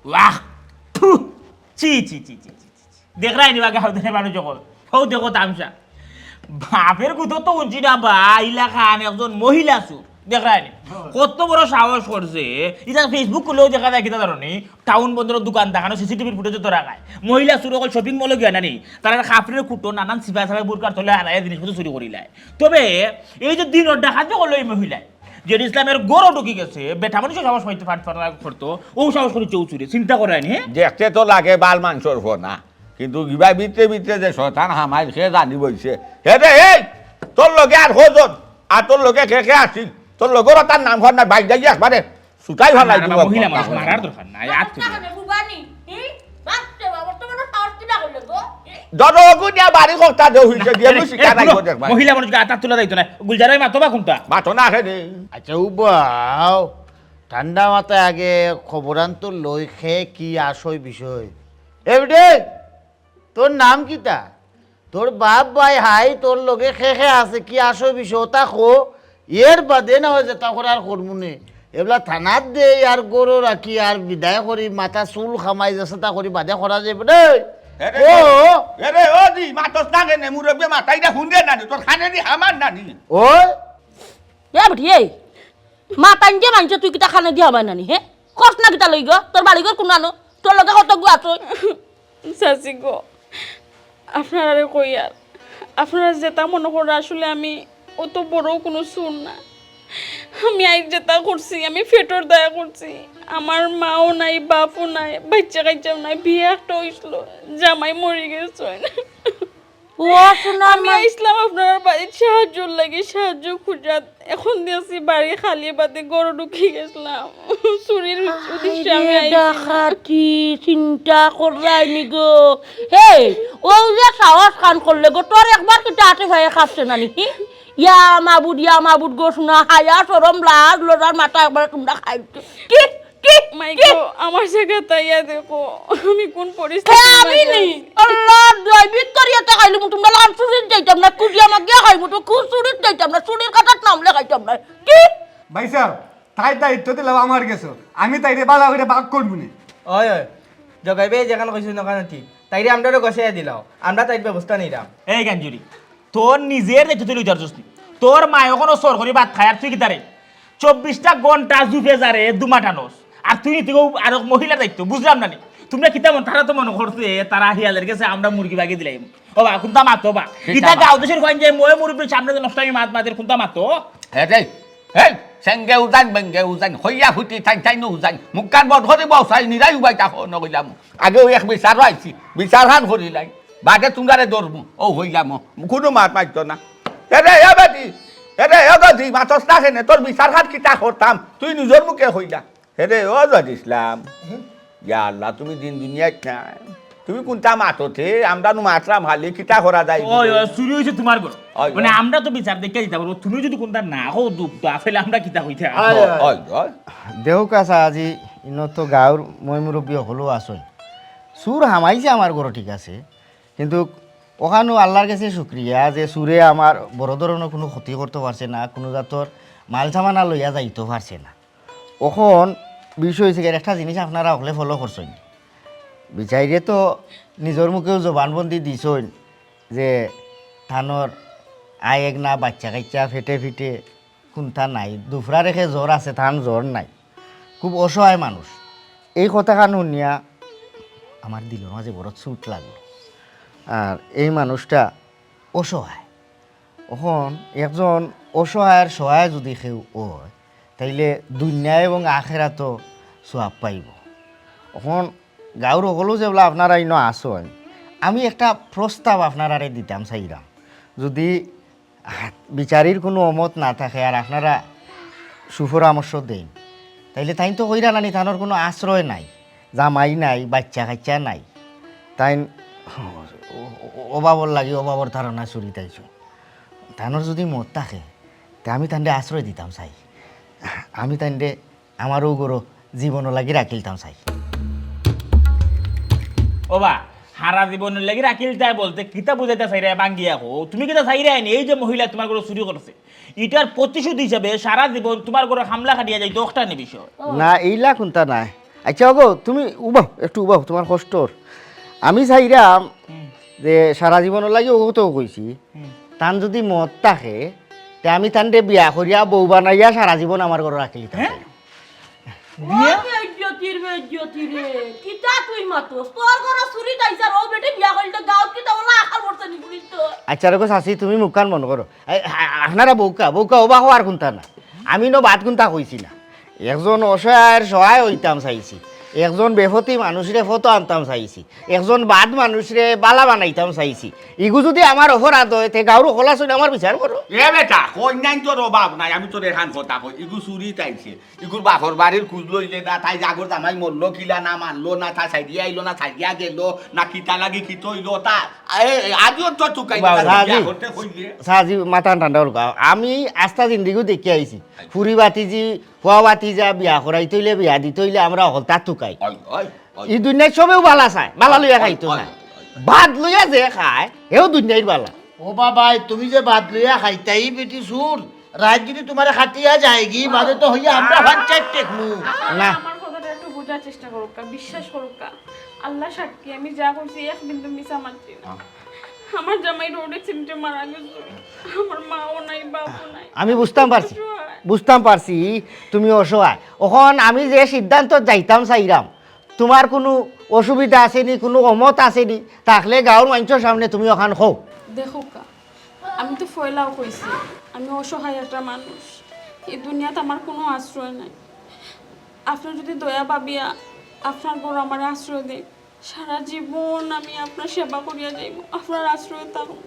वाह ची ची ची ची देख रहा है नहीं बाकी हाउदे मानो जो हाउ देखो तामशा বাপের গুতো তো উঞ্চি না বা ইলাকা একজন মহিলা সুর দেখ রায় কত বড় সাহস করছে এটা ফেসবুক খুলেও দেখা যায় কিতা ধরনি টাউন বন্দরের দোকান দেখানো সিসিটিভির ফুটেজে তো রাখায় মহিলা সুর অকল শপিং মলে গিয়া নানি তারা কাপড়ের কুটো নানান সিপা সাপা বুরকার তলে হারায় জিনিসপত্র চুরি করিলায় তবে এই যে দিন দেখা যে করলো এই মহিলায় যে ইসলামের গরো ঢুকি গেছে বেটা মানুষের সাহস হইতে করতো ও সাহস করে চৌ চুরি চিন্তা করেনি দেখতে তো লাগে বাল মাংসর না কিন্তু কিবা ভিতরে ভিতরে যে শয়তান হামাই সে জানি বইছে হে রে এই তোর লগে আর হজন আর তোর লগে কে আসিল তোর লগর তার নাম ঘর না বাইক যাই একবারে সুতাই ভাল লাগি মহিলা মানুষ মারার দরকার নাই আত দরগু দিয়া বাড়ি কথা দেও হইছে দিয়ে শিকা নাই দেখবা মহিলা মানুষ গা আতা তুলা দাইতো না গুলজারাই মাতবা কোনটা মাতো না হে রে আচ্ছা উবাও ঠান্ডা মাথায় আগে খবরান্ত লই খে কি আসই বিষয় এবিডে তোর নাম কিতা তোর বাপ ভাই হাই তোর লগে খে আছে কি আসো বিষয় তা খো এর বাদে না হয়ে যেতা করে আর করমুনে এগুলা থানাত দে আর গরু রাখি আর বিদায় করি মাথা চুল খামাই যাচ্ছে তা করি বাদে করা যাবে রে ও এরে ও দি মাতস না কেনে মুরব্বি মাথাইটা হুনগে নানি তোর খানে দি হামান নানি ওই এ বটি এই মাতান যে মানছ তুই কিতা খানে দি হবাই নানি হে কষ্ট না কিতা লই গো তোর বাড়ি ঘর কোন আনো তোর লগে কত গু আছো চাচি গো আপনারা কই আর আপনারা যেটা মনে করে আসলে আমি অত বড় কোনো শুন না আমি আই যেটা করছি আমি ফেটর দয়া করছি আমার মাও নাই বাপও নাই বাচ্চা কাচ্চাও নাই বিয়ে একটা হইছিল জামাই মরে গেছে ও শোনা আমি ইসলাম আপনার বাড়ির সাহায্য লাগে সাহায্য খুঁজাত এখন দিয়েছি বাড়ি খালি বাদে গরু ঢুকে গেছিলাম চুরির উদ্দেশ্যে আমি দেখাতি চিন্তা করাইনি গো হে ও যে সাহস খান করলে গো তোর একবার কি টাটে ভাই খাচ্ছে নানি ইয়া মাবুদ গো শোনা হায়া সরম লাজ লজার মাথা একবার তোমরা খাইছো কি মাইগো আমার জায়গা তাইয়া দেখো আমি কোন পরিস্থিতি আমি নেই আল্লাহ দয় ভিক্টোরিয়াতে খাইলু তোমরা লান চুরির যাইতাম না কুজিয়া মাগিয়া খাইমু তো খুব চুরির যাইতাম না চুরির কাটার নাম লেখাইতাম না কি ভাই সাহেব তাই দায়িত্ব দিলাম আমার গেছো আমি তাইরে বালা করে বাক করবো না ওই ওই জগাইবে যেখানে কইছিস নখানে ঠিক তাইরে আমরা গছাইয়া দিলাও আমরা তাইর ব্যবস্থা নিলাম এই গাঞ্জুরি তোর নিজের দায়িত্ব তুই লইতার জসনি তোর মা এখনো সরকারি ভাত খায় আর তুই কি তারে 24টা ঘন্টা জুফে যারে দুমাটানোস আর তুই নিতে আর মহিলার দায়িত্ব বুঝলাম না তোমরা কিতা মন তারা তো মনে করছে তারা হিয়ালের গেছে আমরা মুরগি বাগিয়ে দিলাম ও বা কোনটা মাতো বা কিতা গাঁও দেশের কইন যে মই মুরগির সামনে যে নষ্ট আমি মাতের কোনটা মাতো হে রে হে সেঙ্গে উজান বেঙ্গে উজান হইয়া ফুটি ঠাই নো উজান মুকান বধ করে বসাই নিরাই উবাই তা নগিলাম আগে এক বিচার আইছি বিচার হান করিলাই বাদে তোমরারে ধরবো ও হইলাম কোনো মাত পাইতো না এরে এ বাদি এরে এ গদি মাতস না কেনে তোর বিচার হাত কিতা করতাম তুই নিজের মুখে হইলা হেরে ও জজ ইসলাম ইয়া আল্লাহ তুমি দিন দুনিয়া নাই তুমি কোনটা মাততে আমরা নু মাতলাম হালি কিতা করা যায় ওই চুরি হইছে তোমার ঘর মানে আমরা তো বিচার দেখে দিতে পারবো তুমি যদি কোনটা না হো দুঃখ তো আসলে আমরা কিতা হইতে ওই ওই দেহ কাছা আজি ইন তো গাঁৱৰ মই মুরব্বী হলো আসন সুর হামাইছে আমার ঘর ঠিক আছে কিন্তু ওখানো আল্লাহর কাছে শুক্রিয়া যে সুরে আমার বড় ধরনের কোনো ক্ষতি করতে পারছে না কোনো জাতর মাল সামানা লইয়া যাইতে পারছে না ওখন বিষয় হয়েছে একটা জিনিস আপনারা হলে ফলো করছেন বিচাইরে তো নিজের মুখেও জবানবন্দি দিছেন যে থানোর আয়েক না বাচ্চা কাচ্চা ফেটে ফিটে কোনটা নাই দুফরা রেখে জ্বর আছে থান জ্বর নাই খুব অসহায় মানুষ এই কথাখান শুনিয়া আমার দিলের মাঝে বড় চুট লাগলো আর এই মানুষটা অসহায় এখন একজন অসহায়ের সহায় যদি কেউ হয় তাইলে দুনিয়া এবং আখেরাতো সোয়াব পাইব এখন গাঁৱৰ সকলো যেগুলো আপনারা ইন আসেন আমি একটা প্রস্তাব আপনারা দিতাম চাইরাম যদি বিচারির কোনো অমত না থাকে আর আপনারা সুপরামর্শ দেন তাইলে তাই তো কইরা নানি থানোর কোনো আশ্রয় নাই জামাই নাই বাচ্চা কাচ্চা নাই তাই অভাবর লাগি অভাবর ধারণা চুরি তাইছো থানোর যদি মত থাকে তা আমি তান্ডে আশ্রয় দিতাম চাই আমি তান্ডে আমারও গরো জীবনও লাগি রাখিলতাম চাই ও বা হারা জীবনের লাগি রাখিলতাই বলতে কিতা বুঝাইতে চাইরা বাঙ্গিয়া হো তুমি কিতা চাইরা আইনি এই যে মহিলা তোমার ঘরে চুরি করছে এটার প্রতিশোধ হিসাবে সারা জীবন তোমার ঘরে হামলা খাটিয়া যাইতো একটা নে বিষয় না এইলা কোনটা নাই আচ্ছা গো তুমি উবাও একটু উবাও তোমার কষ্টর আমি চাইরাম যে সারা জীবনের লাগে ও তো কইছি তান যদি মত থাকে তে আমি তানরে বিয়া করিয়া বউ বানাইয়া সারা জীবন আমার ঘরে রাখিলি থাকে বেজ্জতির বেজ্জতি রে কিতা তুই মাতোস তোর ঘরে চুরি তাইছার ও বেটি বিয়া কইলে গাঁত কি তাওলা আকার করতে নি পুলিশ তো আচ্ছা রেখো চাচি তুমি মুখ কান মন করো আপনারা বউকা বউকা ওবা হওয়ার কোনটা না আমি নো বাদ কোনটা কইছি না একজন অসহায়ের সহায় হইতাম চাইছি একজন বেফতি মানুষরে ফটো আনতাম চাইছি একজন বাদ মানুষরে বালা বানাইতাম চাইছি ইগু যদি আমার অপরাধ হয় তে গাঁর খোলা শুনে আমার বিচার করো এ বেটা কন্যান তোর অভাব নাই আমি তোর এখান কথা কই ইগু চুরি তাইছে ইগুর বাপর বাড়ির খুঁজ লইলে না তাই জাগর জামাই মরলো কিলা না মানলো না তা সাইডিয়া আইলো না সাইডিয়া গেল না কিতা লাগি কি তৈলো তা আজও তো টুকাই করতে কইলে সাজি মাথা ঠান্ডা হল আমি আস্থা জিন্দিগি দেখে আইছি ফুরি বাতিজি ফুয়া বাতিজা বিয়া করাই তৈলে বিয়া দি তৈলে আমরা হলতা টুকাই এই দুনিয়ায় সবেও বালা চায় বালা লইয়া খাইতো না ভাত লইয়া যে খায় এও দুনিয়ার বালা ও বাবাই তুমি যে বাদ লইয়া খাইতাই বেটি শুন রাত যদি তোমার খাটিয়া যায়গি বাদে তো হইয়া আমরা পঞ্চায়েত টেকমু না আমার কথাটা একটু বোঝার চেষ্টা করুক বিশ্বাস করুক আল্লাহ সাক্ষী আমি যা করছি এক বিন্দু মিশা মানছি না আমার জামাই রোডে চিনতে মারা গেছে আমার মাও নাই বাপও নাই আমি বুঝতাম পারছি তুমি অসহায় এখন আমি যে সিদ্ধান্ত যাইতাম চাইরাম তোমার কোনো অসুবিধা আসেনি কোনো অমত আসেনি তাহলে গাঁর মানুষের সামনে তুমি ওখান খো দেখো আমি তো ফয়লাও কইছি আমি অসহায় একটা মানুষ এই দুনিয়াতে আমার কোনো আশ্রয় নাই আপনার যদি দয়া পাবিয়া আপনার বড় আমার আশ্রয় দেয় সারা জীবন আমি আপনার সেবা করিয়া যাইব আপনার আশ্রয় থাকুন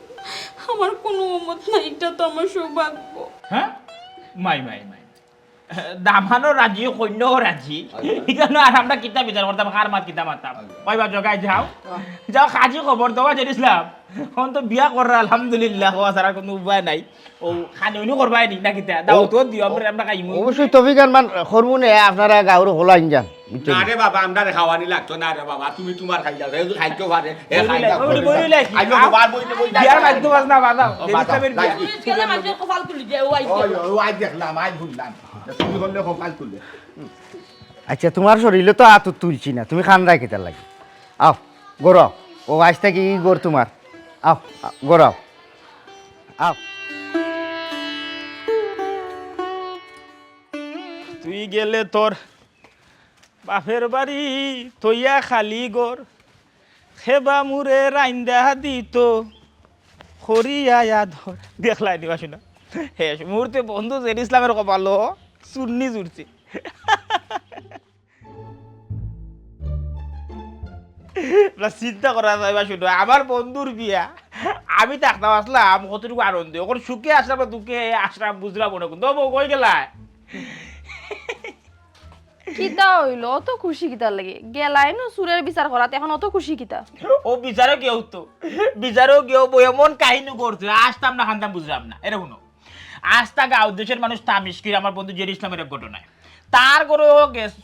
আমার কোনো অমত নাই এটা তো আমার সৌভাগ্য হ্যাঁ মাই মাই মাই দামানো রাজি কন্যাও রাজি এখানে আর আমরা কিতা বিচার করতাম কার মাত কিতা মারতাম কয়বা জগাই যাও যাও কাজী খবর দেওয়া জেনিসলাম এখন তো বিয়া করার আলহামদুলিল্লাহ হওয়া ছাড়া কোনো উপায় নাই ও খানিও করবাই নি না কিতা দাও তো দিও আমরা খাইমু অবশ্যই তফিকান মান হরমোনে আপনারা গাঁর হলো আনজান না রে বাবা আমরা খাওয়ানি লাগতো না রে বাবা তুমি তোমার খাই যাও এই খাইতে পারে এ খাই যাও আইলো বার বইতে বই বিয়ার মাইতো বাস না বাদাও জেনিসলামের বিয়া কেন মাঝে কপাল তুলি যায় ও আইছে ও আই দেখলাম আই ভুললাম তুমি বললে কপাল তুলে আচ্ছা তোমার শরীরে তো আত তুলছি না তুমি খান রাখিতে লাগে আও গৌরব ও আজ থেকে ই গোর তোমার আও গৌরব আও তুই গেলে তোর বাপের বাড়ি তৈয়া খালি গর খেবা মুরে রাইন্দা দিত খরিয়া ধর দেখলাই নিবা শুনা হে মুহূর্তে বন্ধু জেন ইসলামের কপালো চুন্নি জুড়ছে চিন্তা করা যায় বা শুনো আমার বন্ধুর বিয়া আমি থাকতাম আসলাম কতটুকু আনন্দ ওখান সুখে আসলাম না দুঃখে আসলাম বুঝলাম মনে কিন্তু কই গেলায় কিতা হইল অত খুশি কিতা লাগে গেলাই না সুরের বিচার করাতে এখন অত খুশি কিতা ও বিচারও কেউ এমন কাহিনী করছে আসতাম না খানতাম বুঝলাম না এরকম আস্তা গাঁও দেশের মানুষ তামিশকির আমার বন্ধু জের ইসলামের এক ঘটনায় তার করে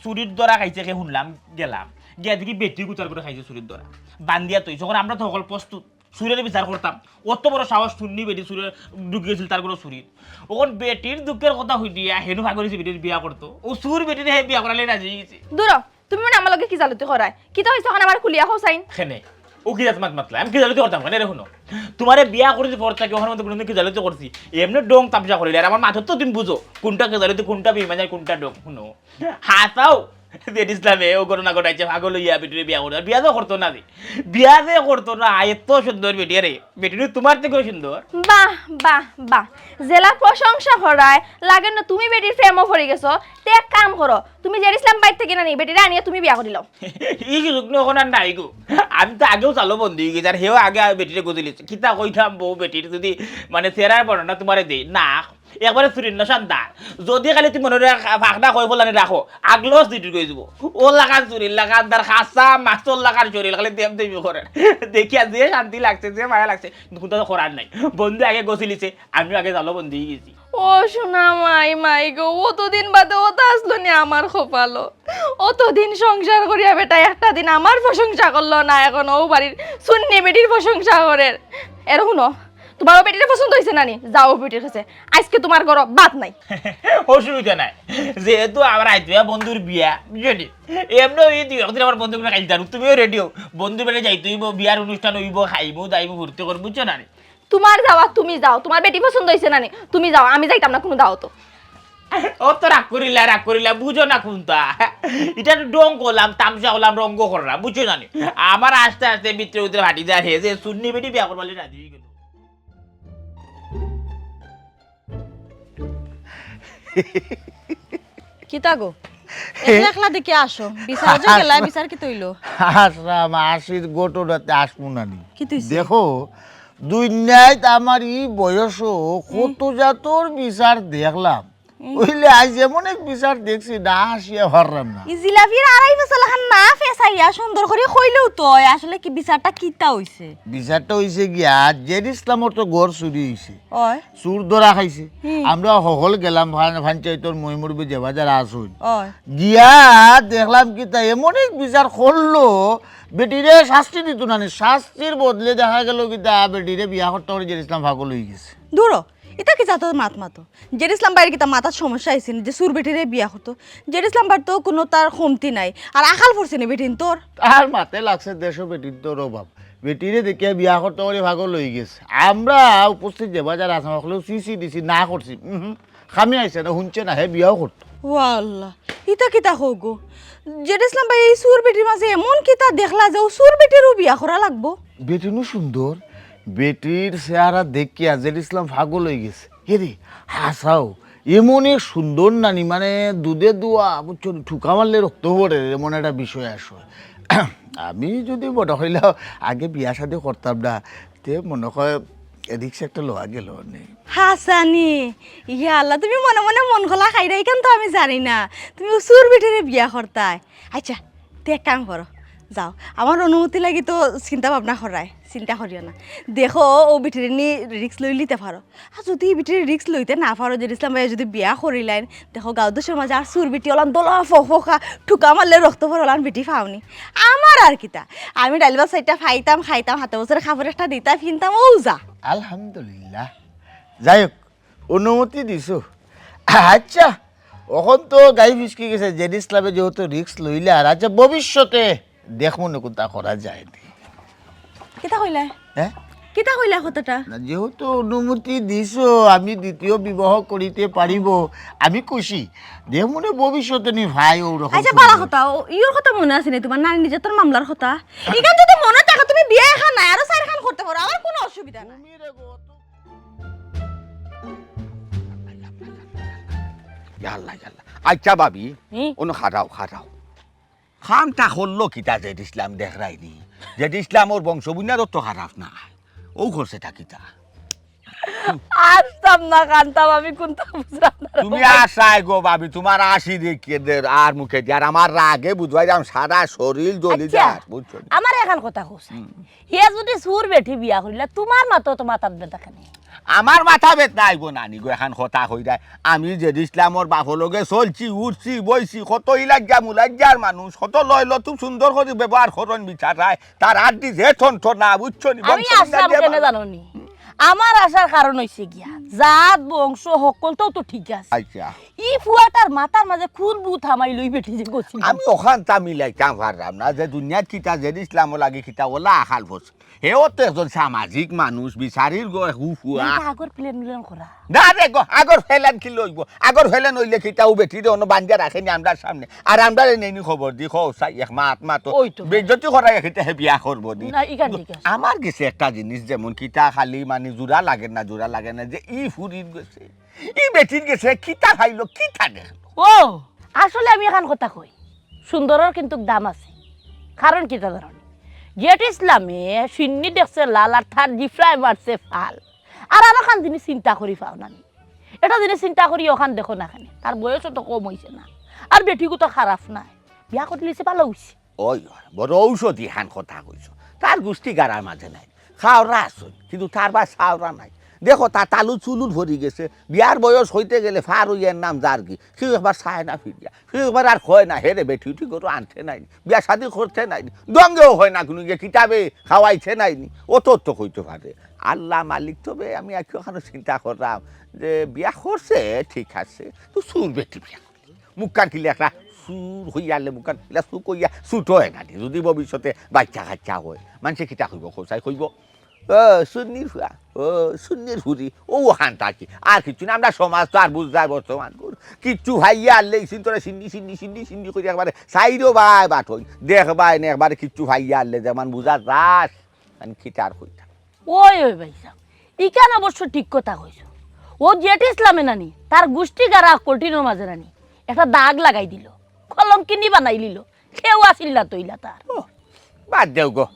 চুরির দ্বারা খাইছে কে শুনলাম গেলাম গিয়া দেখি বেটির গুতার করে খাইছে চুরির দ্বারা বান্দিয়া তৈরি যখন আমরা তো সকল প্রস্তুত সুরের বিচার করতাম অত বড় সাহস শুননি বেটি সুরে ঢুকিয়েছিল তার কোনো চুরির ওখন বেটির দুঃখের কথা হই দিয়া হেনু ভাগরিছে বেটির বিয়া করতো ও সুর বেটির হে বিয়া করালে রাজি গেছে দূর তুমি মানে আমার লগে কি জালতি করায় কিতা হইছে এখন আমার খুলিয়া হোসাইন খেনে ও কি জাত মাতলা আমি কি জালতি করতাম কেন রে শুনো তোমারে বিয়া করেছি পর থেকে ওখানে মধ্যে কোনোদিন কি জালতি করছি এমনি ডং তামসা করিলে আর আমার মাথার তো তুমি বুঝো কোনটা কে জালতি কোনটা বিমাজার কোনটা ডং শুনো হাসাও জেন ইসলামে ও ঘটনা ঘটাইছে ভাগল ইয়া বেটির বিয়া করতো বিয়া তো করতো না বিয়া যে করতো না এত সুন্দর বেটি রে বেটি তোমার থেকেও সুন্দর বাহ বাহ বাহ জেলা প্রশংসা করায় লাগে না তুমি বেটির প্রেমও পড়ে গেছো তে এক কাম করো তুমি জের ইসলাম বাইর থেকে না নি বেটিরা আনিয়ে তুমি বিয়া করিলাও এই সুযোগ ওখানে আর নাই গো আমি তো আগেও চালো বন্ধু হয়ে গেছে আর হেও আগে বেটিরে গজিলিছে কিতা কইতাম বউ বেটির যদি মানে চেরার বর্ণনা তোমারে দেই না একবারে চুরির না সন্তান যদি খালি তুমি মনে ভাগনা কই ফলানি রাখো আগলস দিটি কই যাব ও লাগান চুরির লাগান তার খাসা মাছর লাগান চুরি খালি দেব দেবি করে দেখিয়া যে শান্তি লাগছে যে মায়া লাগছে কিন্তু তো করার নাই বন্ধু আগে গছিলিছে আমি আগে চালো বন্ধু হয়ে গেছি ও শোনা মাই গো অতদিন বাদে ওটা আসলো নি আমার খোপালো অতদিন সংসার করিয়া বেটা একটা দিন আমার প্রশংসা করলো না এখন ও বাড়ির সুন্নি বেটির প্রশংসা করে এরকম তোমারও বেটিটা পছন্দ হয়েছে নানি যাও বেটির কাছে আজকে তোমার ঘর বাদ নাই অসুবিধা নাই যেহেতু আমার আইতে বন্ধুর বিয়া বুঝলি এমনি এই দুই একদিন আমার বন্ধুগুলো খাইতে পারো তুমিও রেডিও বন্ধু বেড়ে যাইতে হইব বিয়ার অনুষ্ঠান হইব খাইবো যাইবো ঘুরতে করবো বুঝছো না তোমার যাওয়া তুমি যাও তোমার বেটি পছন্দ হয়েছে নানি তুমি যাও আমি যাইতাম না কোনো দাও তো ও তো রাগ করিলা বুঝো না কোনটা এটা তো ডং করলাম তামসা করলাম রঙ্গ করলাম বুঝছো না আমার আস্তে আস্তে ভিতরে ভিতরে হাঁটি যায় হে যে সুন্নি বেটি বিয়া করবার রাজি হয়ে গেল কি তাগো একলা একলা দেখে আসো বিচার যে গেলা বিচার কি তৈলো আসলাম আসির গোটরাতে আসমু নানি কি তুইছে? দেখো দুনিয়ায় আমার এই বয়সও কত জাতর বিচার দেখলাম ওইলে আজ এমন এক বিচার দেখছি না আসিয়া হরলাম না ই জিলাপির আড়াই বছর লাখান না ফেসাইয়া সুন্দর করে কইলেও তো আসলে কি বিচারটা কিতা হইছে বিচারটা হইছে গিয়া জেড ইসলামর তো ঘর চুরি হইছে ওই চুর ধরা খাইছে আমরা সকল গেলাম পঞ্চায়েতর মহিমুরবি যে বাজার আসুন ওই গিয়া দেখলাম কি তা এমন এক বিচার করলো বেটিরে শাস্তি দিত না শাস্তির বদলে দেখা গেল কি তা বেটিরে বিয়া করতে করে জেড ইসলাম পাগল হয়ে গেছে দূরো এটা কি যাতো মাত মাতো জেড ইসলাম বাইরে কি তার মাথার সমস্যা আইছে যে সুর বেটিরে বিয়া হতো জেড ইসলাম বার তো কোনো তার কমতি নাই আর আকাল পড়ছে না বেটিন তোর তার মাথায় লাগছে দেশ বেটির তোর অভাব বেটিরে দেখে বিয়া করতে করে পাগল হয়ে গেছে আমরা উপস্থিত যে বাজার আসা হলেও সিসি দিছি না করছি খামি আইছে না শুনছে না হে বিয়াও করতো ও আল্লাহ ইতা কিতা হোক গো জেড ইসলাম ভাই এই সুর বেটির মাঝে এমন কিতা দেখলা যে ও সুর বেটিরও বিয়া করা লাগবো বেটিনু সুন্দর বেটির চেহারা দেখিয়া জেড ইসলাম পাগল হয়ে গেছে হেরে হাসাও এমন এক সুন্দর নানি মানে দুধে দুয়া বুঝছো ঠুকা মারলে রক্ত পড়ে এমন একটা বিষয় আসে আমি যদি বড় হইলেও আগে বিয়া শাদী করতাম না তে মনে হয় রিক্সা একটা লোয়া গেল নেই হাসানি ইয়া আল্লাহ তুমি মনে মনে মন খোলা খাই রাই কেন তো আমি জানি না তুমি সুর বেটিরে বিয়া করতাই আচ্ছা তে এক কাম করো যাও আমার অনুমতি লাগি তো চিন্তা ভাবনা করায় চিন্তা করিও না দেখো ও বিটিরে নি রিক্স লই লিতে পারো আর যদি বিটিরে রিক্স লইতে না পারো যে ইসলাম ভাই যদি বিয়া করিলেন দেখো গাঁও দেশের মাঝে আর সুর বিটি ওলান দোলা ফোকা ঠুকা মারলে রক্ত পর ওলান বিটি পাওনি আমার আর কিতা আমি ডাইল বা সাইডটা খাইতাম হাতে বছর খাবার একটা দিতাম কিনতাম ও যা আলহামদুলিল্লাহ যাই হোক অনুমতি দিছো আচ্ছা এখন তো গাই ফিসকি গেছে জেড ইসলামে যেহেতু রিক্স লইলে আর আচ্ছা ভবিষ্যতে দেখবো না কোনটা করা যায় কিতা কইলা হ্যাঁ কিতা কইলা কথাটা না যেহেতু অনুমতি দিছো আমি দ্বিতীয় বিবাহ করিতে পারিব আমি খুশি দেখ মনে ভবিষ্যতে নি ভাই ওরকম আচ্ছা বালা কথা ইওর কথা মনে আছে নি তোমার নারী নির্যাতন মামলার কথা ইখান যদি মনে থাকে তুমি বিয়ে এখন নাই আরো চার খান করতে পারো আমার কোনো অসুবিধা নাই ইয়াল্লা ইয়াল্লা আচ্ছা ভাবি অনু খারাও খামটা হল্লো কিতা জেড ইসলাম দেখরাইনি জেড ইসলাম ওর বংশবুনিয়ারও তো খারাপ না ও করছে তা কিতা আসতাম না কান্তাম আমি কোনটা বুঝলাম না তুমি আসাই গো ভাবি তোমার আসি দেখে আর মুখে দিয়ে আর আমার রাগে বুঝবাই যাম সারা শরীর জ্বলি যায় বুঝছো আমার এখন কথা কইছে হে যদি সুর বেঠি বিয়া করিলা তোমার মাতো তো মাথার ব্যথা খানে আমার মাথা বেদনা আইব নানি গো এখন কথা হই যায় আমি যে ইসলামর বাপর লগে চলছি উঠছি বইছি কত মুলাজ্জার মানুষ কত লয় লতুম সুন্দর করে ব্যবহার করন বিচারায় তার আড্ডি যে ঠন না বুঝছো নি আমি আসলাম কেন জানো নি আমার আসার কারণ হইছে গিয়া জাত বংশ সকল তো ঠিক আছে আচ্ছা ই ফুয়াটার মাথার মাঝে খুন বুথ হামাই লই বেটি যে গছি আমি ওখান তা মিলাইতাম পারলাম না যে দুনিয়াত কিতা যে ইসলাম লাগে কিতা ওলা আখাল বস হেও তো একজন সামাজিক মানুষ বিচারির গো হুফুয়া আগর প্লেন মিলন করা না রে গো আগর ফেলান কি লইব আগর ফেলান হইলে কিতাও বেটি রে অন্য বান্দিয়া রাখেনি আমরা সামনে আর আমরা নেনি খবর দি খো সাই এক মা আত্মা তো বেজতি করা এখিতে হে বিয়া করব দি না ইকান ঠিক আছে আমার গেছে একটা জিনিস যেমন কিতা খালি মানে জোড়া লাগে না যে ই ফুরির গেছে ই বেটির গেছে কিতা খাইলো কিতা দেখলো ও আসলে আমি এখন কথা কই সুন্দরের কিন্তু দাম আছে কারণ কিতা ধরন জেট ইসলামে সিন্নি দেখছে লাল আর থার জিফ্রাই মারছে ফাল আর ওখান জিনিস চিন্তা করি পাও না এটা জিনিস চিন্তা করি ওখান দেখো না খানে তার বয়সও তো কম হয়েছে না আর বেটিকো তো খারাপ নাই বিয়া করে লিছে ভালো হইছে ওই বড় ঔষধি হান কথা কইছো তার গোষ্ঠী গাড়ার মাঝে নাই খাওয়া আছে কিন্তু তার বা সাওরা নাই দেখো তা তালু চুলুর ভরি গেছে বিয়ার বয়স হইতে গেলে ফার হইয়ার নাম যার কি কেউ একবার চায় না ফিরিয়া কেউ একবার আর হয় না হেরে বেটি উঠি করে আনতে নাই বিয়া শাদি করতে নাই দঙ্গেও হয় না কোনো কিতাবে খাওয়াইছে নাইনি ও তো হইতে পারে আল্লাহ মালিক। তবে আমি ওখানে চিন্তা করলাম যে বিয়া করছে ঠিক আছে, তো সুর বেটি বিয়া করলি মুখান কিলে একটা সুর হইয়ালে মুখান কিলা সুর কইয়া সুট হয় না যদি ভবিষ্যতে বাচ্চা কাচ্চা হয় মানুষে কিতা কইব খোঁচাই কইব সুন্নির হুয়া সুন্নির হুরি ও হান থাকি আর কিছু না। আমরা সমাজ তো আর বুঝাই বর্তমান কিচ্ছু ভাইয়া আনলে তোরা সিন্নি সিন্নি সিন্নি সিন্নি করে একবারে সাইডও ভাই বাট হই দেখবাই না একবারে কিচ্ছু ভাইয়া আনলে যেমন বুঝা রাস আমি খিটার কইতা। ওই ভাই সাহেব ইকান অবশ্য ঠিক কথা কইছ। ও জেঠি ইসলামে নানি তার গোষ্ঠী গারা কঠিনের মাঝে নানি একটা দাগ লাগাই দিল, কলম কিনি বানাই লিল, কেউ আসিল না তৈলা তার। বাদ দেও গো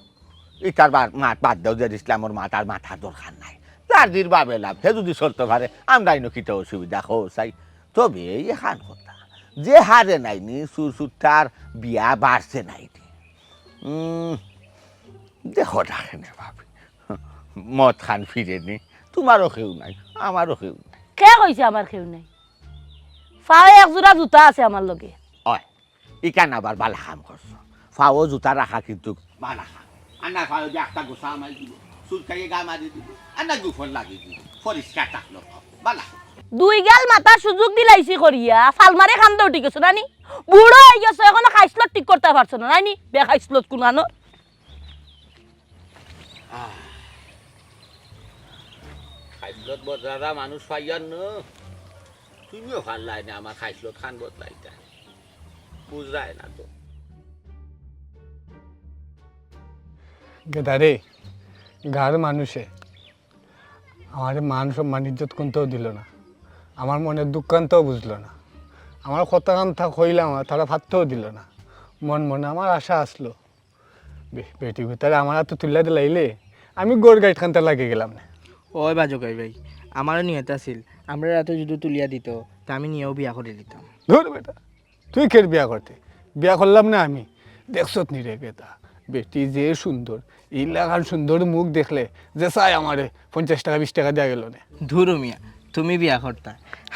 ইটার মাঠ বাদ দেও যে ইসলামর মাথার মাথার দরকার নাই, তার দির বাবে লাভ সে যদি চলতে পারে আমরা ইনো কিটা অসুবিধা চাই। তবে এখান কথা যে হারে নাইনি সুরসুরটার বিয়া বাড়ছে নাইনি দেখো রাখে না ভাবি মদ খান ফিরে নি, তোমারও কেউ নাই আমারও কেউ নাই। কে কইছে আমার কেউ নাই? ফাও একজোড়া জুতা আছে আমার লগে। অয় ইকান আবার বালা কাম করছো, ফাও জুতা রাখা কিন্তু বালা কাম। আন্না ফাও যে একটা গোসা আমায় দিব, চুলকাইয়ে গা মারি দিব, আন্না গুফর লাগিয়ে দিব, পরিষ্কার থাকলো বালা। দুই গাল মাথার সুযোগ দিলাইছি করিয়া ফালমারে খান্দা উঠি গেছো নানি, বুড়ো হয়ে গেছো এখনো খাইসলত ঠিক করতে পারছো না নানি, বে খাইসলত কুনানো। খাইসলত বদলারা মানুষ পাইয়ার ন, তুমিও ভাল লাই না আমার খাইসলত খান বদলাইটা বুঝরায় না তো। গেদারে গার মানুষে আমার মান সম্মান ইজ্জত কোনটাও দিল না, আমার মনের দুঃখান্তও বুঝলো না, আমার কথা কান্থা কইলাম তারা ভাতটাও দিল না। মনে আমার আশা আসলো বেটি তারা আমার হাতে তুলে দিলাইলে আমি গোর গাইড খানতে লাগে গেলাম না। ওই বাজকাই ভাই আমারও নিয়ত আছিল আমরা রাতে যদি তুলিয়া দিত তা আমি নিয়েও বিয়া করে দিতাম। ধর বেটা তুই কের বিয়া করতে, বিয়া করলাম না আমি দেখছত নি রে বেটা বেটি যে সুন্দর, ইলাকার সুন্দর মুখ দেখলে যে চাই আমারে 50 টাকা 20 টাকা দেওয়া গেল না। ধুরু মিয়া তুমি বিয়া করতা,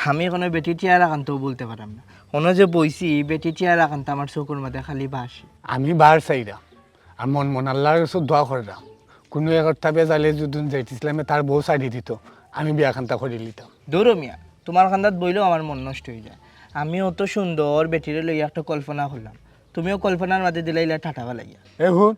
আমি কোনো বেটি টিয়ারা কান্তও বলতে পারাম না। কোনো যে বইছি বেটি টিয়ারা কান্ত আমার চোখের মধ্যে খালি ভাসি। আমি বার চাইরাম আর মন আল্লাহর কাছে দোয়া করলাম কোনো একটা বেজালে যদি যাইতেছিলাম তার বউ সাইডে দিত আমি বিয়া খান্তা করে নিতাম। ধুরু মিয়া তোমার কান্দাত বইলেও আমার মন নষ্ট হয়ে যায়। আমি অত সুন্দর বেটিরে লইয়া একটা কল্পনা করলাম, তুমিও কল্পনার মাঝে দিলাইলা ঠাটা বালাইয়া। এখন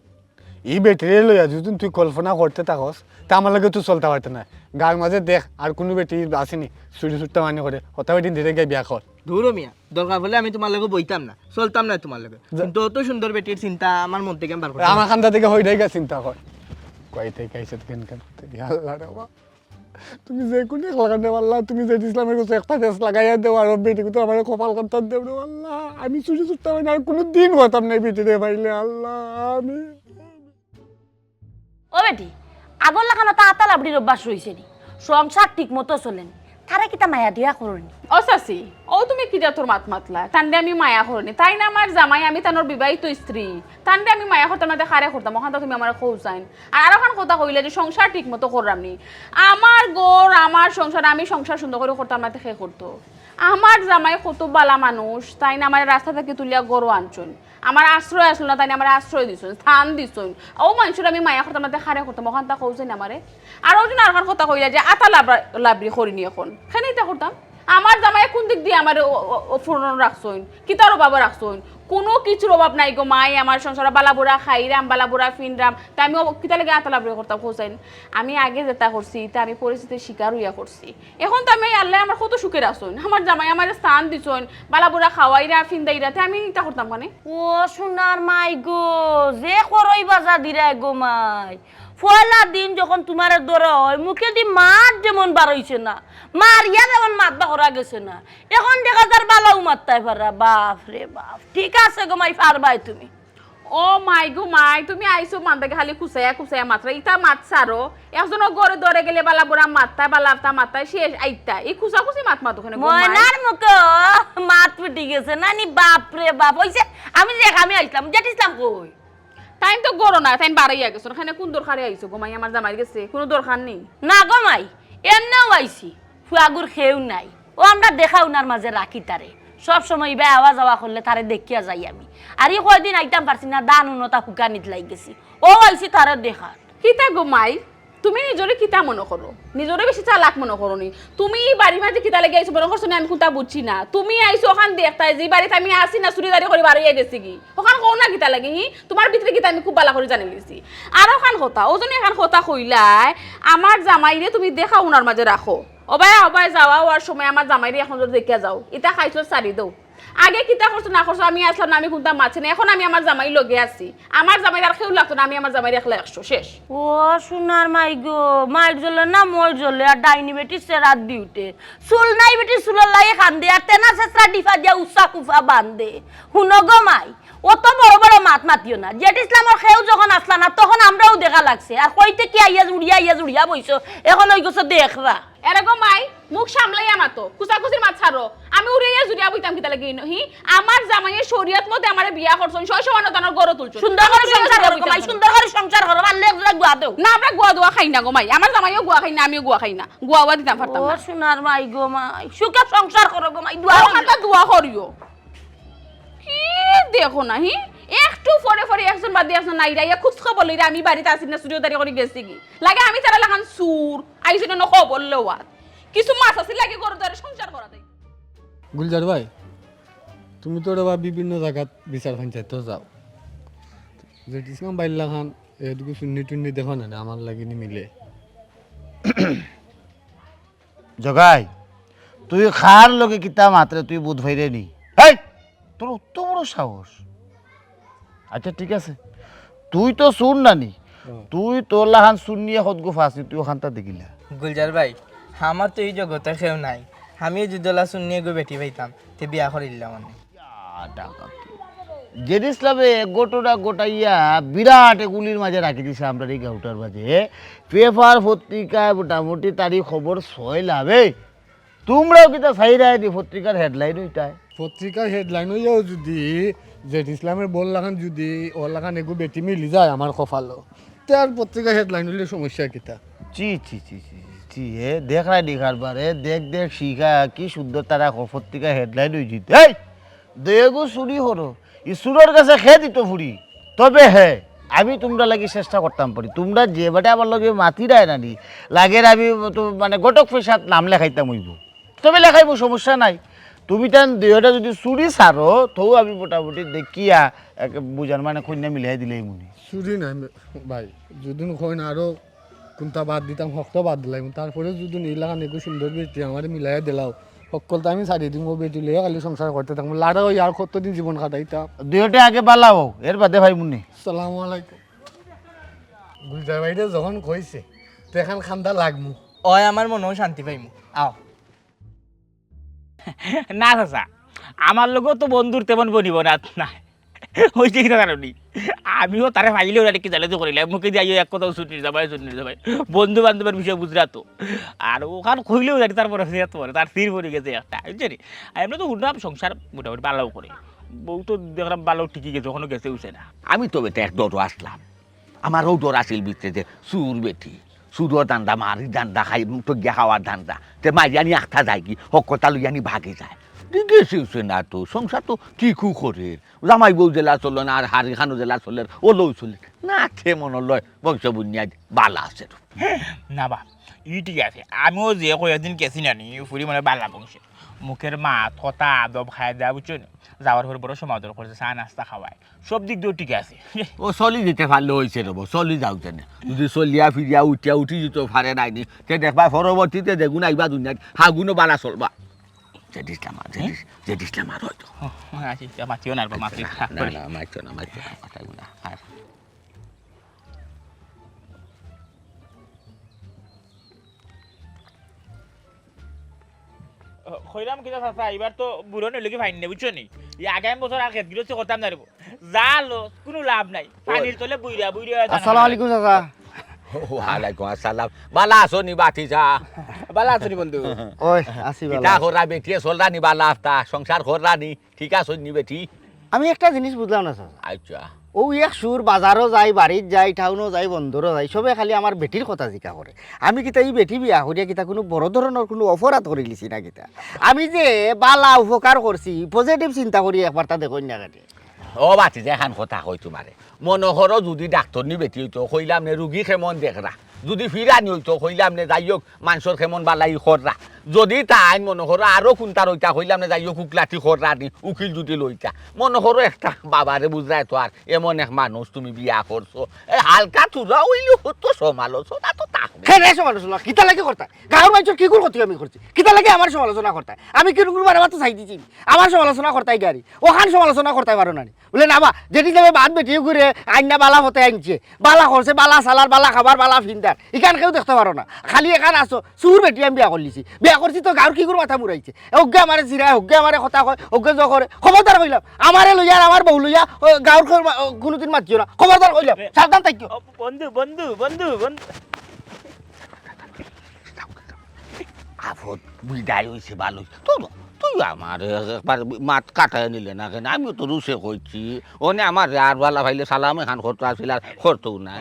এই বেটিরে লইয়া যদি তুই কল্পনা করতে থাকস তা আমার লাগে তুই চলতে পারতে না। গার মাঝে দেখ আর কোনো বেটি আসেনি ছুটি ছুটতে মানে করে হতা বেটি ধীরে গিয়ে বিয়া কর। ধুরো মিয়া দরকার বলে আমি তোমার লগে বইতাম না, চলতাম না তোমার লগে, কিন্তু অত সুন্দর বেটির চিন্তা আমার মন থেকে বার করে আমার খান্দা থেকে হয়ে গিয়ে চিন্তা কর কয় থেকে আইসে কেন কেন আল্লাহ রে বাবা তুমি যে কোনো লাগাতে পারলা, তুমি যে ইসলামের কাছে একটা ফেস লাগাইয়া দেও আর বেটি তো আমার কপাল কান্তার দেব রে আল্লাহ। আমি ছুটি ছুটতে পারি না আর কোনো দিন হতাম না বেটিরে পাইলে আল্লাহ। আমি ও বেটি আগর লাগানো তা আতাল আবড়ির অভ্যাস রয়েছে নি, সংসার ঠিক মতো চলেন তারা কিতা মায়া দিয়া করনি। ও চাচি ও তুমি কিটা তোর মাত মাতলা তান্ডে আমি মায়া করনি, তাই না আমার জামাই আমি তানোর বিবাহিত স্ত্রী, তান্ডে আমি মায়া করতাম না খারে করতাম ওখান তুমি আমার খোঁজাইন। আর ওখান কথা কইলে যে সংসার ঠিক মতো করলামনি, আমার গোর আমার সংসার আমি সংসার সুন্দর করে করতাম না সে করতো। আমার জামাই কত বালা মানুষ, তাই না আমার রাস্তা থেকে তুলিয়া গরু আনছুন, আমার আশ্রয় আসলো না তাই না আমার আশ্রয় দিছুন স্থান দিছুন। ও মানুষের আমি মায়া করতাম না খারে করতাম ওখান তা কৌছেন আমারে। আর ওই জন্য আর কথা কইলা যে আতা লাবরি করিনি এখন সেখানে এটা করতাম। আমার জামাই কোন দিক দিয়ে আমার ফোন রাখছইন কি তার বাবা রাখছইন, কোনো কিছুর অভাব নাই গো মাই। আমার সংসারে বালাবুড়া খাইরাম বালাবুড়া ফিনরাম, তাই আমি কিতা লাগে আতা লাবরি করতাম খোঁজাইন। আমি আগে যেটা করছি তা আমি পরিস্থিতির শিকার হইয়া করছি, এখন তো আমি আল্লাহ আমার কত সুখের আসুন। আমার জামাই আমার স্থান দিছইন বালাবুড়া খাওয়াইরা ফিন্দাইরা, তে আমি এটা করতাম মানে। ও সোনার মাই গো যে করই বাজার দিরা গো মাই, পয়লা দিন যখন তোমার দরে হয় মুখে দি মাত যেমন বার হইছে না, মারিয়া যেমন মাত বা করা গেছে না, এখন দেখা যার বালাও মারতাই পারা। বাপ রে বাপ, ঠিক আছে গো মাই পারবাই তুমি। ও মাই গো মাই তুমি আইসো মানটাকে খালি খুসাইয়া খুসাইয়া মাত্রা ইটা মাত সারো একজন ঘরে দরে গেলে বালা বুড়া মাত্তায় বালাফতা মাত্তায় শেষ আইতা এই খুসা খুসি মাত মাত ওখানে ময়নার মুখে মাত ফুটি গেছে নানি। বাপ রে বাপ হইছে আমি যে আমি আইছিলাম যেটিছিলাম কই টাইম তো গরো না টাইম বাড়াইয়া গেছো ওখানে কোন দরকারে আইসো গোমাই আমার জামাই গেছে কোনো দরকার নেই না গো মাই এমনেও আইছি ফুয়াগুর খেউ নাই, ও আমরা দেখা উনার মাঝে রাখি তারে সব সময় ইবা আওয়া যাওয়া করলে তারে দেখিয়া যাই আমি। আর এই কয়দিন আইতাম পারছি না দান উন্নতা হুকানিত লাগ গেছি, ও আইছি তারে দেখা। কিতা গোমাই তুমি নিজরে কিতা মনে করো নিজরে বেশি চালাক মনে করো নি তুমি বাড়ি মাঝে কিতা লেগে আইছো মনে করছো না আমি কোনটা বুঝছি না তুমি আইছো ওখান দেখতাই যে বাড়িতে আমি আসি না চুরিদারি করে বাড়ি গেছি কি ওখান কোন না কিতা লাগে তোমার ভিতরে কিতা আমি খুব ভালো করে জানি লিছি আর ওখান কথা ওজনে এখান কথা কইলাই আমার জামাইরে তুমি দেখা উনার মাঝে রাখো অবাই যাওয়া হওয়ার সময় আমার জামাইরে এখন যদি দেখিয়া যাও এটা খাইছো সারি দাও আগে কিতা করছো না করছো আমি আসলাম না আমি কোনটা মাছি না এখন আমি আমার জামাই লগে আছি আমার জামাই আর কেউ লাগতো না আমি আমার জামাই একলা 100 শেষ ও সোনার মাই গো মায়ের জ্বলে না মোর জ্বলে আর ডাইনি বেটি সেরাত দিউতে চুল নাই বেটি চুলের লাগে কান্দে আর তেনা চেষ্টা ডিফা দিয়া উষা কুফা বান্ধে শুনো গো মাই অত বড় বড় মাত মাতিও না জেঠ ইসলামের খেউ যখন আসলা না তখন আমরাও দেখা লাগছে আর কইতে কি আইয়া জুড়িয়া বইছো এখন ওই গেছো দেখরা এরকম মাই মুখ সামলাই আমাতো কুচাকুচির মাছ ছাড়ো আমি উড়িয়ে জুড়িয়া বইতাম কিতা লাগি হি আমার জামাইয়ের শরীয়ত মতে আমারে বিয়া করছন 600 মানতানোর গড় তুলছো সুন্দর করে সংসার করো মাই সুন্দর করে সংসার করো আল্লাহ একজোড়া গুয়া দেও না আমরা গুয়া দোয়া খাই না গো মাই আমার জামাইও গুয়া খাই না আমিও গুয়া খাই না গুয়া দিতাম পারতাম ও না সোনার মাই গো মাই সুখে সংসার করো গো মাই ওখানটা দোয়া করিও কি দেখো না হি একটু পরে একজন বাদ দিয়ে একজন নাইরা ইয়া খুশ খবর লইরা আমি বাড়িতে আসি না চুরিদারি করে গেছি কি লাগে আমি তারা লাগান সুর আইছি না খবর লওয়া কিছু মাছ আছে লাগে গরু ধরে সংসার করা দেয় গুলজার ভাই তুমি তো বা বিভিন্ন জায়গাত বিচার পঞ্চায়েত যাও যেটিসকাম বাইল্লা খান এদিকে সুন্নি টুন্নি দেখো না আমার লাগিনি মিলে জগাই তুই খার লগে কিতা মাত্রে তুই বুধ ভাইরে নি হেই তোর অত বড় সাহস আচ্ছা ঠিক আছে তুই তো শুন নানি তুই তোর লাহান শুনিয়ে হদগো ফাঁসি তুই ওখানটা দেখিলা গুলজার ভাই আমার তো এই জগতে কেউ নাই আমিও যুদ্ধলা শুনিয়ে গো বেটি পাইতাম তে বিয়া করিলাম মানে জেড ইসলামে গোটাইয়া বিরাট গুলির মাঝে রাখি দিছে আমরা এই গাউটার মাঝে পেপার পত্রিকায় মোটামুটি তারই খবর ছয় লাভে তোমরাও কিতা চাইরাই নি পত্রিকার হেডলাইন ওইটাই পত্রিকার হেডলাইন হইয়াও যদি জেঠ ইসলামের বল লাগান যদি ওর লাগান এগু বেটি মিলি যায় আমার কপালো তার পত্রিকার হেডলাইন হইলে সমস্যা কিতা চি চি চি চি চি হে দেখ রাই দেখার বারে দেখ শিখা কি সুন্দর তারা পত্রিকা হেডলাইন হয়ে যেত এই দেগু চুরি হলো ঈশ্বরের কাছে খেয়ে দিত ফুরি তবে হে আমি তোমরা লাগি চেষ্টা করতাম পারি তোমরা যে বাটে আমার লগে মাতি দেয় নানি লাগে আমি তো মানে গোটক পেশাত নাম লেখাইতাম হইব তবে লেখাইব সমস্যা নাই তুমি তান দেহটা যদি চুরি ছাড়ো তো আমি মোটামুটি দেখিয়া বুঝার মানে কন্যা মিলাই দিলেই মুনি চুরি নাই ভাই যদি কই না আরো কোনটা বাদ দিতাম হকটা বাদ দিলাম তারপরে যদি এই লাগান এগু সুন্দর বেটি আমার মিলাই দিলাও সকলটা আমি ছাড়ি দিম ও বেটি লিয়ে খালি সংসার করতে থাকবো লাড়া ওই আর কতদিন জীবন কাটাইতাম দেহটা আগে বালাও এর বাদে ভাই মুনি আসসালামু আলাইকুম গুলজার ভাইটা যখন কইছে তেখান খান্দা লাগমু ওই আমার মনেও শান্তি পাইমু আও না চাচা আমার লগেও তো বন্ধুর তেমন বনিব না না হয়েছে কিনা কারণই আমিও তারে ফাইলেও না কি জালে তো করিলাম মুখে দিয়ে এক কথাও ছুটির যাবাই বন্ধু বান্ধবের বিষয় বুঝরা তো আর ওখান কইলেও জানি তারপরে তার স্থির পড়ে গেছে একটা বুঝছি আমরা তো শুনলাম সংসার মোটামুটি ভালো করে বউ তো দেখলাম ভালো ঠিকই গেছে ওখানে গেছে উঠছে না আমি তো বেটা এক ডর আসলাম আমারও ডর আসিল ভিতরে যে সুর বেটি সুরর দান্দা মারি দান্দা খাই তো গিয়া খাওয়ার দান্দা তে মারিয়ানি আখটা যায় কি হকতা লইয়ানি ভাগে যায় গেছে না তো সংসার তো কি কু করে জামাই বউ জেলা চললো না আর হারি খানো জেলা চলে ও লই চলে না সে মনে লয় বংশ বুনিয়া বালা আছে না বা ই ঠিক আছে আমিও যে কয়েকদিন গেছি না নি ফুরি মানে বালা বংশে মুখের মাত হতা আদব খাই দেওয়া বুঝছো না যাওয়ার পরে বড় সমাদর করছে চা নাস্তা খাওয়ায় সব দিক দিয়েও ঠিক আছে ও চলি যেতে পারলে হয়েছে রব চলি যাও যেন যদি চলিয়া ফিরিয়া উঠি যেতে পারে নাইনি সে দেখবা পরবর্তীতে দেখুন আইবা দুনিয়াত হাগুনো বালা চলবা যেদিসলাম আর হয়তো মাতিও না মাতি না মাইছো না আর কইলাম কিনা চাচা এবার তো বুড়ো নইলে ফাইন নেই বুঝছো নি আগামী বছর আর খেত গিয়ে করতাম না যা লো কোনো লাভ নাই পানির তলে বুইরা আসসালামু আলাইকুম চাচা ওয়ালাইকুম আসসালাম বালা আছো নি বাতি যা ভালো আছো নি বন্ধু ওই আসি তা বালা খোরা বেটি চলরা নি বালা আফতা সংসার খোরা নি ঠিক আছে নি বেটি আমি একটা জিনিস বুঝলাম না চাচা আচ্ছা ও এক সুর বাজারও যাই বাড়িত যাই টাউনও যাই বন্ধুরও যাই সবে খালি আমার বেটির কথা জিকা করে আমি কিতা এই বেটি বিয়া করিয়া কিতা কোনো বড় ধরনের কোনো অপরাধ করে লিছি না কিতা আমি যে বালা উপকার করছি পজিটিভ চিন্তা করি একবার তা দেখুন না কাটে ও বাতি যে এখান কথা কই তোমারে মনোহর যদি ডাক্তার নি বেটি হইতো কইলাম নে রুগী কেমন দেখরা যদি ফিরানি হইতো হইলাম নে যাই হোক মানুষের কেমন বালাই খররা যদি তাই মনে করো আরো কোনটা রইতা হইলাম নে যাই হোক উকলাতি খররা দি উকিল যদি লইতা মনে করো একটা বাবারে বুঝাই তো আর এমন এক মানুষ তুমি বিয়া করছো হালকা তুরা হইলে হতো সমালোচনা তো তা হ্যাঁ রে সমালোচনা কিতা লাগে করতা গাঁর মানুষের কি ক্ষতি আমি করছি কিতা লাগে আমার সমালোচনা করতা আমি কি রুকুর বারে তো চাই দিছি আমার সমালোচনা করতাই গাড়ি ওখান সমালোচনা করতাই পারো না বলে না বা যেটি যাবে বাদ বেটিয়ে ঘুরে আইনা বালা হতে আনছে বালা করছে বালা সালার বালা খাবার বালা ফিন্দার এখান কেউ দেখতে পারো না খালি এখান আসো চুর বেটি আমি বিয়া করলিছি বিয়া করছি তো গাঁর কি করে মাথা মুড়াইছে অজ্ঞে আমারে জিরায় অজ্ঞে আমারে কথা কয় অজ্ঞে জ করে খবরদার কইলাম আমারে লইয়া আর আমার বউ লইয়া গাঁর কোনোদিন মাতিও না খবরদার কইলাম সাবধান থাকিও বন্ধু বন্ধু বন্ধু বন্ধু আফত বিদায় হয়েছে ভালো তুই আমার একবার মাত কাটায় নিলে না কেন আমিও তো রুসে কইছি ওনে আমার আর বালা ভাইলে সালাম এখান করতে আসছিল আর করতেও না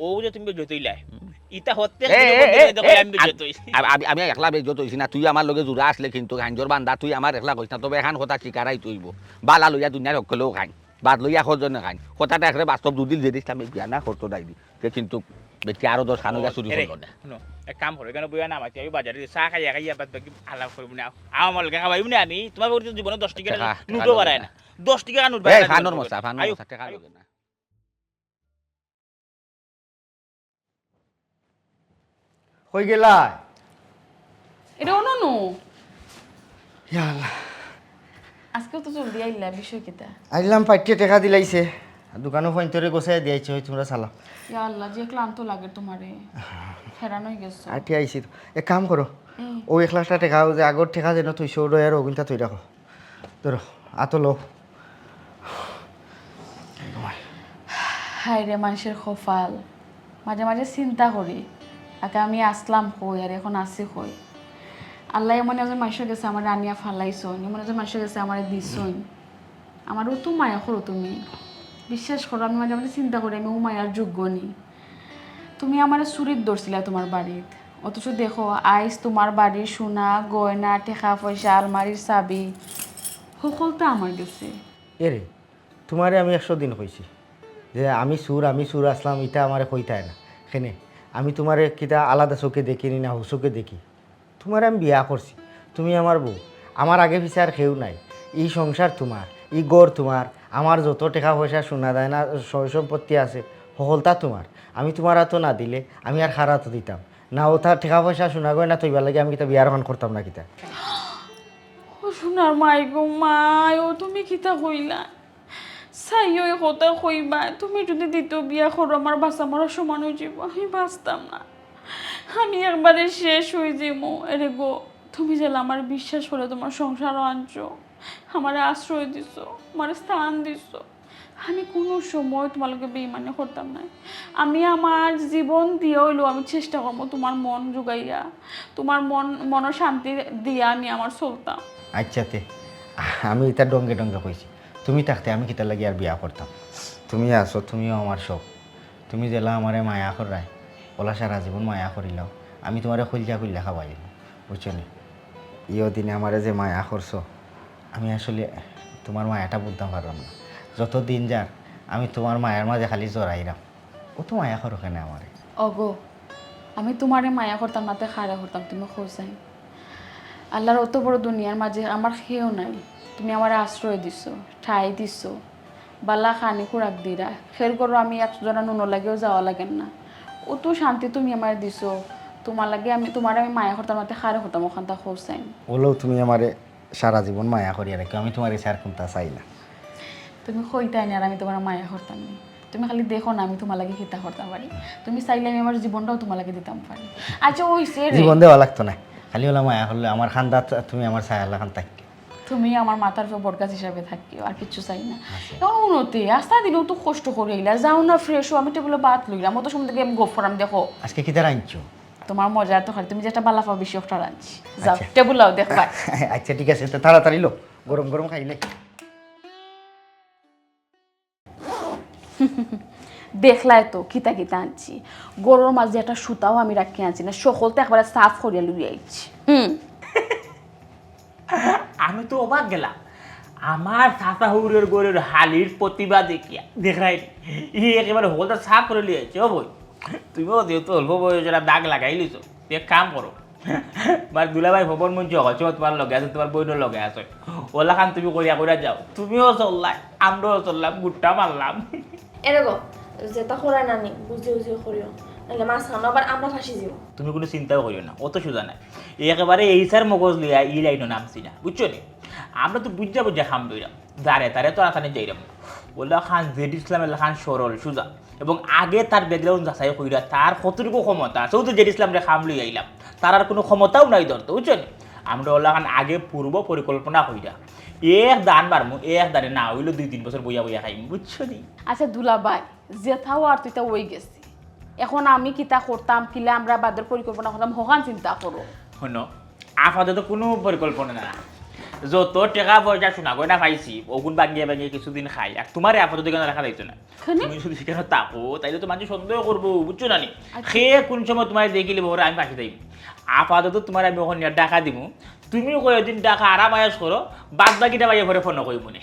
ও যে তুমি বেজতইলাই ইটা হতে আমি একলা বেজত হইছি না তুই আমার লগে জোড়া আসলে কিন্তু গাঞ্জর বান্ধা তুই আমার একলা কইস না তবে এখান কথা শিকারাই তুইব বালা লইয়া দুনিয়ার সকলেও খাই বাদ লইয়া খোঁজনে খাই কথাটা একরে বাস্তব দুদিন যে দিস আমি বিয়া না করতো দাই দি কিন্তু বেটি আরো 10 খানো চুরি করলো না এক কাম করো কেন বইয়া নামাতি আমি বাজারে চা খাইয়া খাইয়া বাদ বাকি আলাপ করবো না আমার লগে খাবাইব না আমি তোমার জীবনে 10 টাকা নোটও বাড়ায় না 10 টাকা নোট বাড়ায় ফানোর মশা টাকা লগে না কই গেলা এটা অনু ইয়া আল্লাহ আজকেও তো জলদি আইলা বিষয় কিতা আইলাম পাইটিয়ে টাকা দিলাইছে দোকানও ফোনতরে গোছাই দিয়েছে ওই তোমরা চালাও ইয়া আল্লাহ যে ক্লান্ত লাগে তোমারে হেরান হয়ে গেছো আটি আইছি তো এক কাম করো ওই 1 লাখ টাকা যে আগর টাকা যেন তুই সৌর আর ওগুনটা তুই রাখো ধরো আতো লো হায় রে মানুষের কপাল মাঝে মাঝে চিন্তা করি আগে আমি আসলাম কই আর এখন আসি কই আল্লাহ এমন একজন মানুষের গেছে আমার আনিয়া ফালাইছন এমন একজন মানুষের গেছে আমার দিছন আমারও তো মায়া করো তুমি বিশ্বাস করো আমি মাঝে মাঝে চিন্তা করি আমি ও মায়ার যোগ্য নি তুমি আমার চুরির ধরছিলা তোমার বাড়িত অথচ দেখো আইস তোমার বাড়ির সোনা গয়না টেকা পয়সা আলমারির চাবি সকলটা আমার গেছে এরে তোমারে আমি 100 দিন কইছি যে আমি সুর আসলাম এটা আমারে কইতায় না এখানে আমি তোমারে কিটা আলাদা চোখে দেখিনি না হুসুকে দেখি তোমার আমি বিয়া করছি তুমি আমার বউ আমার আগে পিছে আর কেউ নাই এই সংসার তোমার এই গড় তোমার আমার যত টাকা পয়সা সোনা দেয় না সয় সম্পত্তি আছে সকলটা তোমার আমি তোমার হাতও না দিলে আমি আর খার হাতও দিতাম না ও তার টাকা পয়সা শোনা গয় না তৈবার লাগে আমি কিতা বিয়ার এখন করতাম না কিতা ও সোনার মাই গো মাই ও তুমি কিতা কইলা চাইও এই কথা কইবা তুমি যদি দ্বিতীয় বিয়া করো আমার বাচ্চা মরার সমান হয়ে যাব আমি বাঁচতাম না আমি একবারে শেষ হয়ে যাবো এরে গো তুমি যেন আমার বিশ্বাস করে তোমার সংসারও আনছো আমার আশ্রয় দিছো আমার স্থান দিছো আমি কোনো সময় তোমাকে বেইমানি করতাম না আমি আমার জীবন দিয়ে হইলো আমি চেষ্টা করবো তোমার মন জুগাইয়া তোমার মন শান্তি দিয়ে আমি আমার চলতাম আচ্ছাতে আমি এটা ডঙ্গে ডঙ্গে কইছি তুমি থাকতে আমি কিতা লাগি আর বিয়া করতাম তুমি আসো তুমিও আমার সব তুমি জেলা আমারে মায়া করাই ওলা সারা জীবন মায়া করিলাও আমি তোমারে খুলজা খুলজা খাওয়াই বুঝছো নি ইও দিনে আমারে যে মায়া করছো আমি আসলে তোমার মায়াটা বুঝতাম পারলাম না যত দিন যার আমি তোমার মায়ের মাঝে খালি জড়াইলাম ও তো মায়া করো কেন আমারে অগো আমি তোমারে মায়া করতাম না তে খাড়া করতাম তুমি খোঁজাই আল্লাহর অত বড় দুনিয়ার মাঝে আমার খেয়েও নাই তুমি আমার আশ্রয় দিছো ঠাই দিছো বালা খানি খুরাক দিরা খের করো আমি একজনা নুন লাগেও যাওয়া লাগেন না ও তো শান্তি তুমি আমার দিছো তোমার লাগে আমি তোমার আমি মায়া করতাম না খাড়া করতাম ওখানটা খোঁজাই বলেও তুমি আমারে সারা জীবন মায়া করিয়া রাখো আমি তোমার ইচ্ছা আর কোনটা চাই না তুমি কইতাই না আর আমি তোমার মায়া করতাম না তুমি খালি দেখো না আমি তোমার লাগে কিতা করতাম পারি তুমি চাইলে আমি আমার জীবনটাও তোমার লাগে দিতাম পারি আচ্ছা ওইছে জীবন দেওয়া লাগতো না খালি হলো মায়া করলে আমার খান্দা তুমি আমার ছায়া খান থাকতে তুমি আমার মাথার উপর বটগাছ হিসাবে থাকিও আর কিছু চাই না এখন উন্নতি আস্তা দিলেও তো কষ্ট করে এলা যাও না ফ্রেশ আমি টেবিলে ভাত লইলাম অত সময় থেকে আমি গোফরাম দেখো আজকে কি তারা আনছো তোমার মজা তো খালি তুমি যেটা বালা পাও বেশি একটা রাঁধছি যাও টেবিল লাও দেখবা আচ্ছা ঠিক আছে তো তাড়াতাড়ি লো গরম গরম খাইলে দেখলাই তো কিতা কিতা আনছি গরুর মাঝে একটা সুতাও আমি রাখি আনছি না সকলতে একবারে সাফ করিয়া লুই আইছি আমি তো অবাক গেলাম আমার চাচা হুরের গরের হালির প্রতিভা দেখিয়া দেখাই ই একেবারে হোলটা সাফ করে লিয়েছে ও বই তুমিও যেহেতু অল্প বয়সের দাগ লাগাই লিছো এক কাম করো তোমার দুলাভাই ভবন মঞ্চ হচ্ছে তোমার লগে আছে তোমার বইনের লগে আছে ওলা খান তুমি করিয়া করিয়া যাও তুমিও চললাই আমরাও চললাম গুট্টা মারলাম এরকম যেটা করায় নানি বুঝে বুঝে করিও নাহলে মাছ খানো আবার আমরা ফাঁসি যাব তুমি কোনো চিন্তাও করিও না অত সোজা নাই একেবারে এই স্যার মগজ লিয়া ই লাইনও নামছি না বুঝছো নি আমরা তো বুঝা বুঝা খাম দইরাম দাঁড়ে তারে তো আখানে যাইরাম ওলা খান জেড ইসলামের খান সরল সোজা এবং আগে তার ব্যাকগ্রাউন্ড যাচাই কইরা তার কতটুকু ক্ষমতা আছে তো জেড ইসলামরে খাম লই আইলাম তার আর কোনো ক্ষমতাও নাই ধরতো বুঝছো নি আমরা ওলা খান আগে পূর্ব পরিকল্পনা কইরা এক দান বারমু এক দানে না হইলো 2-3 বছর বইয়া বইয়া খাইম বুঝছো নি আচ্ছা দুলাভাই যেথাও আর তুইটা ওই গেছি এখন আমি কিতা করতাম কিলা আমরা বাদের পরিকল্পনা করতাম হকান চিন্তা করো শোনো আপাতত কোনো পরিকল্পনা না যত টাকা পয়সা শোনা গয়না পাইছি ওগুন বাগিয়ে বাগিয়ে কিছুদিন খাই আর তোমার আপাতত কেন রাখা যাইতো না তুমি যদি সেখানে থাকো তাইলে তো মানুষ সন্দেহ করবো বুঝছো না নি সে কোন সময় তোমার দেখিলে বড় আমি পাখি যাই আপাতত তোমার আমি ওখানে টাকা দিব তুমিও কয়েকদিন টাকা আরাম আয়াস করো বাদ বাকিটা বাইরে ঘরে ফোন করি মনে